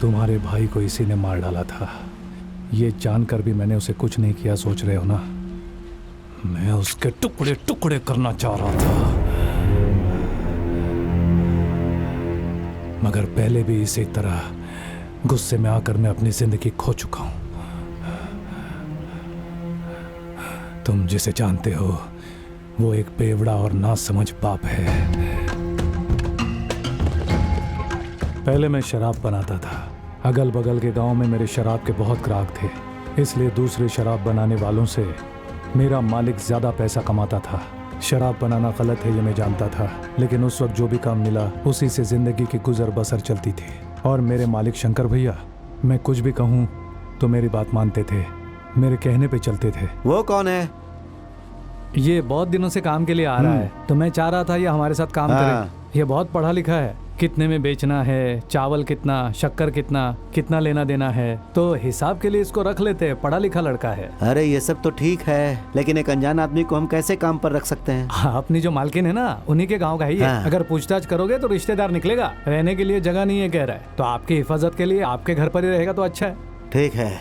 तुम्हारे भाई को इसी ने मार डाला था। ये जानकर भी मैंने उसे कुछ नहीं किया, सोच रहे हो ना? मैं उसके टुकड़े टुकड़े करना चाह रहा था, मगर पहले भी इसी तरह गुस्से में आकर मैं अपनी जिंदगी खो चुका हूं। तुम जिसे जानते हो वो एक बेवड़ा और नासमझ बाप है। पहले मैं शराब बनाता था। अगल बगल के गांव में मेरे शराब के बहुत ग्राहक थे, इसलिए दूसरे शराब बनाने वालों से मेरा मालिक ज्यादा पैसा कमाता था। शराब बनाना गलत है ये मैं जानता था, लेकिन उस वक्त जो भी काम मिला उसी से जिंदगी की गुजर बसर चलती थी। और मेरे मालिक शंकर भैया, मैं कुछ भी कहूँ तो मेरी बात मानते थे, मेरे कहने पे चलते थे। वो कौन है? ये बहुत दिनों से काम के लिए आ रहा है, तो मैं चाह रहा था ये हमारे साथ काम करे। ये बहुत पढ़ा लिखा है, कितने में बेचना है, चावल कितना, शक्कर कितना, कितना लेना देना है, तो हिसाब के लिए इसको रख लेते हैं। पढ़ा लिखा लड़का है। अरे ये सब तो ठीक है, लेकिन एक अनजान आदमी को हम कैसे काम पर रख सकते हैं? अपनी जो मालकिन है ना, उन्हीं के गांव का ही है। अगर पूछताछ करोगे तो रिश्तेदार निकलेगा। रहने के लिए जगह नहीं है कह रहा है, तो आपकी हिफाजत के लिए आपके घर पर ही रहेगा तो अच्छा है। ठीक है,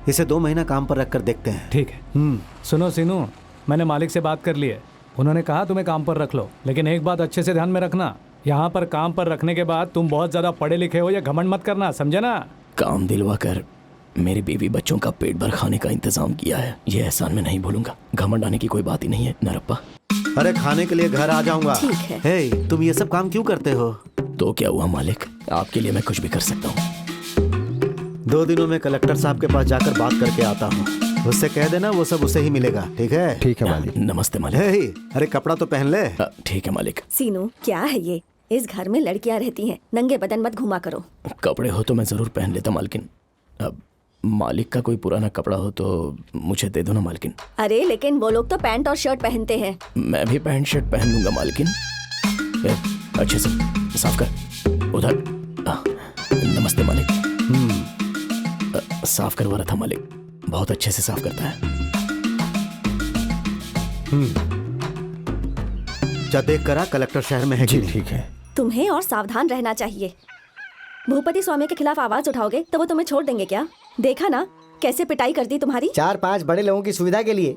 इसे 2 महीना काम पर रख कर देखते हैं। ठीक है। सुनो सीनू, मैंने मालिक से बात कर ली है। उन्होंने कहा तुम्हें काम पर रख लो, लेकिन एक बात अच्छे से ध्यान में रखना, यहाँ पर काम पर रखने के बाद तुम बहुत ज्यादा पढ़े लिखे हो या घमंड मत करना, समझे ना? काम दिलवा कर मेरी बीवी बच्चों का पेट भर खाने का इंतजाम किया है, ये एहसान मैं नहीं भूलूंगा। घमंड आने की कोई बात ही नहीं है नरप्पा। अरे खाने के लिए घर आ जाऊंगा। ठीक है। हे, तुम ये सब काम क्यों करते हो? तो क्या हुआ मालिक, आपके लिए मैं कुछ भी कर सकता हूँ। 2 दिनों में कलेक्टर साहब के पास जाकर बात करके आता हूँ। उससे कह देना वो सब उसे ही मिलेगा। ठीक है? ठीक है मालिक। नमस्ते मालिक। हे, अरे कपड़ा तो पहन ले। ठीक है मालिक। सीनू, क्या है ये? इस घर में लड़कियां रहती हैं, नंगे बदन मत घुमा करो। कपड़े हो तो मैं जरूर पहन लेता मालकिन। अब मालिक का कोई पुराना कपड़ा हो तो मुझे दे दो ना मालकिन। अरे लेकिन वो लोग तो पैंट और शर्ट पहनते हैं। मैं भी पैंट शर्ट पहन लूंगा मालकिन। अच्छे से साफ कर उधर। नमस्ते मालिक। साफ करवा रहा था मालिक, बहुत अच्छे से साफ करता है। जा देख करा कलेक्टर शहर में है कि नहीं? ठीक है। तुम्हें और सावधान रहना चाहिए। भूपति स्वामी के खिलाफ आवाज उठाओगे तो वो तुम्हें छोड़ देंगे क्या? देखा ना कैसे पिटाई कर दी तुम्हारी। 4-5 बड़े लोगों की सुविधा के लिए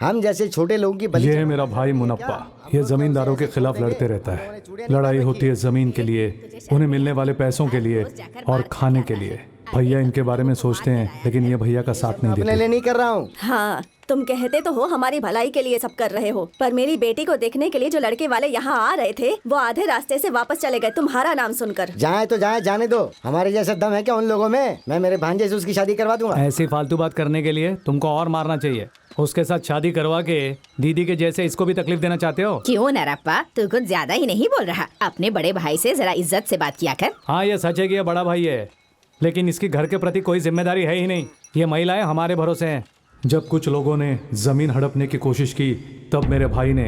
हम जैसे छोटे लोगों की बलि। ये है मेरा भाई मुनप्पा, ये जमींदारों के खिलाफ लड़ते रहता है। लड़ाई होती है जमीन के लिए, उन्हें मिलने वाले पैसों के लिए और खाने के लिए। भैया इनके बारे में सोचते हैं, लेकिन ये भैया का साथ नहीं अपने देते। लिए नहीं कर रहा हूँ। हाँ, तुम कहते तो हो हमारी भलाई के लिए सब कर रहे हो, पर मेरी बेटी को देखने के लिए जो लड़के वाले यहाँ आ रहे थे वो आधे रास्ते से वापस चले गए तुम्हारा नाम सुनकर। जाए तो जाए, जाने दो। हमारे जैसा दम है क्या उन लोगों में? मैं मेरे भांजे से उसकी शादी करवा दूंगा। ऐसी फालतू बात करने के लिए तुमको और मारना चाहिए। उसके साथ शादी करवा के दीदी के जैसे इसको भी तकलीफ देना चाहते हो? क्यों नरप्पा, तू कुछ ज्यादा ही नहीं बोल रहा? अपने बड़े भाई से जरा इज्जत से बात किया कर। हाँ, ये सच है कि ये बड़ा भाई है, लेकिन इसकी घर के प्रति कोई जिम्मेदारी है ही नहीं। ये महिलाएं हमारे भरोसे हैं। जब कुछ लोगों ने जमीन हड़पने की कोशिश की, तब मेरे भाई ने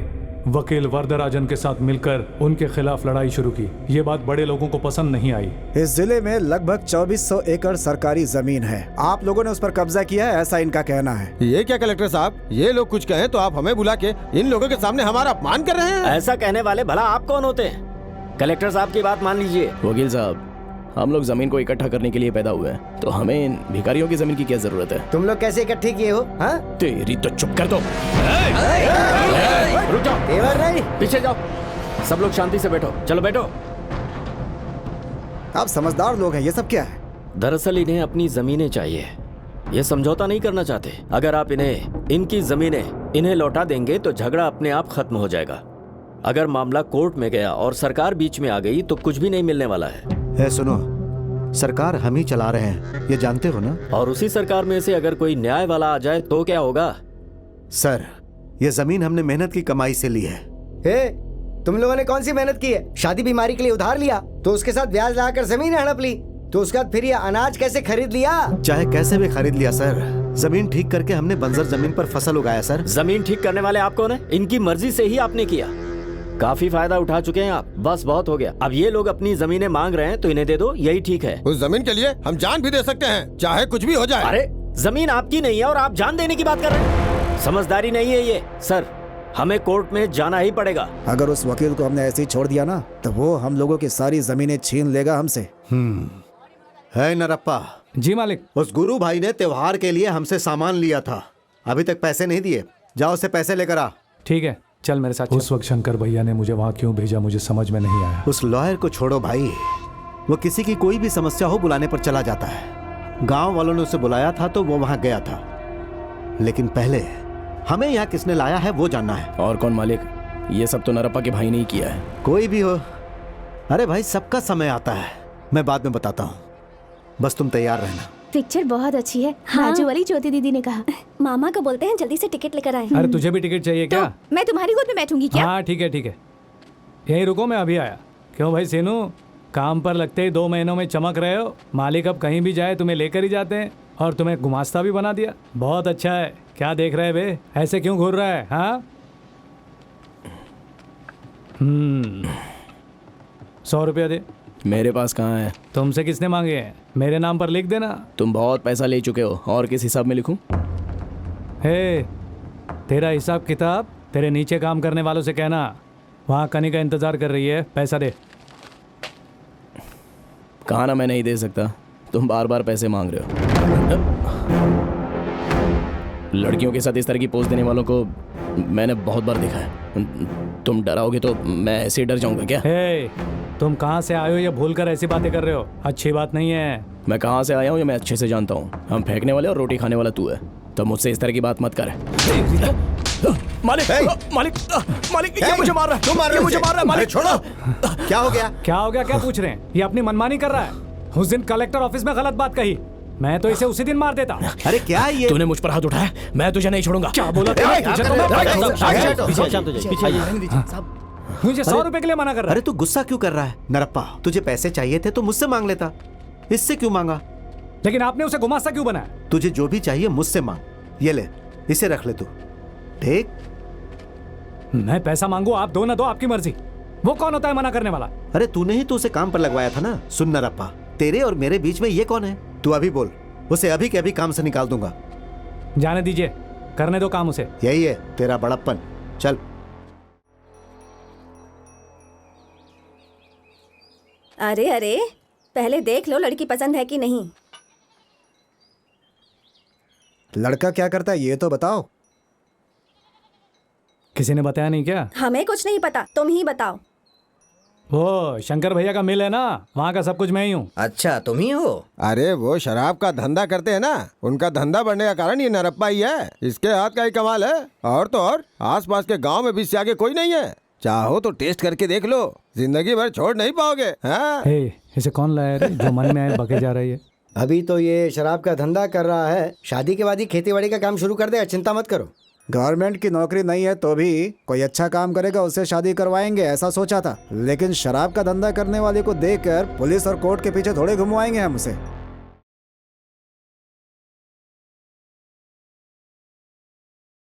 वकील वरदराजन के साथ मिलकर उनके खिलाफ लड़ाई शुरू की। ये बात बड़े लोगों को पसंद नहीं आई। इस जिले में लगभग 2400 एकड़ सरकारी जमीन है। आप लोगों ने उस पर कब्जा किया है, ऐसा इनका कहना है। ये क्या कलेक्टर साहब, ये लोग कुछ कहें तो आप हमें बुला के इन लोगों के सामने हमारा अपमान कर रहे हैं। ऐसा कहने वाले भला आप कौन होते हैं? कलेक्टर साहब की बात मान लीजिए। वकील साहब, हम लोग जमीन को इकट्ठा करने के लिए पैदा हुए हैं, तो हमें इन भिखारियों की जमीन की क्या जरूरत है? तुम लोग कैसे इकट्ठे किए हो? हाँ, तेरी तो चुप कर दो। रुक जाओ, तेवर नहीं। पीछे जाओ। सब लोग शांति से बैठो। चलो बैठो। आप समझदार लोग हैं, ये सब क्या है? दरअसल इन्हें अपनी जमीनें चाहिए, ये समझौता नहीं करना चाहते। अगर आप इन्हें इनकी जमीनें इन्हें लौटा देंगे तो झगड़ा अपने आप खत्म हो जाएगा। अगर मामला कोर्ट में गया और सरकार बीच में आ गई तो कुछ भी नहीं मिलने वाला है। सुनो, सरकार हम ही चला रहे हैं, ये जानते हो ना? और उसी सरकार में से अगर कोई न्याय वाला आ जाए तो क्या होगा? सर, ये जमीन हमने मेहनत की कमाई से ली है। तुम लोगों ने कौन सी मेहनत की है? शादी बीमारी के लिए उधार लिया तो उसके साथ ब्याज लगाकर जमीन हड़प ली, तो उसके बाद फिर ये अनाज कैसे खरीद लिया? चाहे कैसे भी खरीद लिया सर। जमीन ठीक करके हमने बंजर जमीन पर फसल उगाया सर। जमीन ठीक करने वाले आप कौन है? इनकी मर्जी से ही आपने किया। काफी फायदा उठा चुके हैं आप, बस बहुत हो गया। अब ये लोग अपनी जमीनें मांग रहे हैं तो इन्हें दे दो, यही ठीक है। उस जमीन के लिए हम जान भी दे सकते हैं, चाहे कुछ भी हो जाए। अरे जमीन आपकी नहीं है और आप जान देने की बात कर रहे हैं? समझदारी नहीं है ये। सर, हमें कोर्ट में जाना ही पड़ेगा। अगर उस वकील को हमने ऐसे ही छोड़ दिया ना, तो वो हम लोगों की सारी जमीनें छीन लेगा हमसे। है नरप्पा, जी मालिक। उस गुरु भाई ने त्योहार के लिए हमसे सामान लिया था, अभी तक पैसे नहीं दिए। जाओ उससे पैसे लेकर आ। ठीक है, चल मेरे साथ। उस वक्त शंकर भैया ने मुझे वहाँ क्यों भेजा मुझे समझ में नहीं आया। उस लॉयर को छोड़ो भाई, वो किसी की कोई भी समस्या हो बुलाने पर चला जाता है। गांव वालों ने उसे बुलाया था तो वो वहां गया था, लेकिन पहले हमें यहाँ किसने लाया है वो जानना है। और कौन मालिक? ये सब तो नरप्पा के भाई ने ही किया है। कोई भी हो, अरे भाई सबका समय आता है, मैं बाद में बताता हूँ, बस तुम तैयार रहना। पिक्चर बहुत अच्छी है। हाँ। बाजू वाली ज्योति दीदी ने कहा। मामा को बोलते हैं जल्दी से टिकट लेकर आए। अरे तुझे भी टिकट चाहिए क्या? तो मैं तुम्हारी गोद में बैठूंगी क्या? हाँ ठीक है ठीक है, यहीं रुको, मैं अभी आया। क्यों भाई सीनू, काम पर लगते ही 2 महीनों में चमक रहे हो। मालिक अब कहीं भी जाए तुम्हें लेकर ही जाते हैं, और तुम्हें गुमास्ता भी बना दिया। बहुत अच्छा है। क्या देख रहे बे, ऐसे क्यों घूर रहा है? हाँ 100 रुपया दे। मेरे पास कहाँ है? तुमसे किसने मांगे हैं? मेरे नाम पर लिख देना। तुम बहुत पैसा ले चुके हो, और किस हिसाब में लिखूं? हे, तेरा हिसाब किताब तेरे नीचे काम करने वालों से कहना, वहाँ कनिका इंतजार कर रही है। पैसा दे। कहा ना मैं नहीं दे सकता, तुम बार बार पैसे मांग रहे हो। लड़कियों के साथ इस तरह की पोज देने वालों को मैंने बहुत बार देखा है। तुम डराओगे तो मैं ऐसे ही डर जाऊंगा क्या? हे, तुम कहाँ से आए हो या भूल कर ऐसी बातें कर रहे हो? अच्छी बात नहीं है। मैं कहाँ से आया हूँ ये मैं अच्छे से जानता हूँ। हम फेंकने वाले और रोटी खाने वाला तू है, तो मुझसे इस तरह की बात मत कर। मालिक मालिक मालिक, ये मुझे मार रहा है, ये मुझे मार रहा है। मालिक छोड़ो। क्या हो गया? क्या हो गया? क्या पूछ रहे हैं? ये अपनी मनमानी कर रहा है। उस दिन कलेक्टर ऑफिस में गलत बात कही, मैं तो इसे उसी दिन मार देता। अरे क्या है ये? तूने मुझ पर हाथ उठाया, मैं तुझे नहीं छोड़ूंगा। क्या बोला? मुझे 100 रुपए के लिए मना कर रहा है। अरे तू गुस्सा क्यों कर रहा है नरप्पा? तुझे पैसे चाहिए थे तो मुझसे मांग लेता, इससे क्यों मांगा? लेकिन आपने उसे गुमास्ता क्यों बनाया? तुझे जो भी चाहिए मुझसे मांग, ये ले, इसे रख ले तू। ठीक, मैं पैसा मांगू, आप दो ना दो, आपकी मर्जी। वो कौन होता है मना करने वाला? अरे तूने ही तो उसे काम पर लगवाया था ना। सुन नरप्पा, तेरे और मेरे बीच में ये कौन है? तू अभी बोल, उसे अभी के अभी काम से निकाल दूंगा। जाने दीजिए, करने दो काम उसे। यही है तेरा बड़प्पन। चल। अरे अरे, पहले देख लो लड़की पसंद है कि नहीं। लड़का क्या करता है ये तो बताओ। किसी ने बताया नहीं क्या? हमें कुछ नहीं पता, तुम ही बताओ। वो शंकर भैया का मिल है ना, वहाँ का सब कुछ मैं ही हूँ। अच्छा तुम ही हो? अरे वो शराब का धंधा करते हैं ना, उनका धंधा बढ़ने का कारण ये नरप्पा ही है। इसके हाथ का ही कमाल है। और तो और आसपास के गांव में भी इससे आगे कोई नहीं है। चाहो तो टेस्ट करके देख लो, जिंदगी भर छोड़ नहीं पाओगे। हाँ? हे, इसे कौन लाया रे जो मन में आए बके जा रही है? अभी तो ये शराब का धंधा कर रहा है, शादी के बाद ही खेती बाड़ी का काम शुरू कर देगा, चिंता मत करो। गवर्नमेंट की नौकरी नहीं है तो भी कोई अच्छा काम करेगा उससे शादी करवाएंगे ऐसा सोचा था, लेकिन शराब का धंधा करने वाले को देखकर पुलिस और कोर्ट के पीछे थोड़े घुमवाएंगे हम उसे।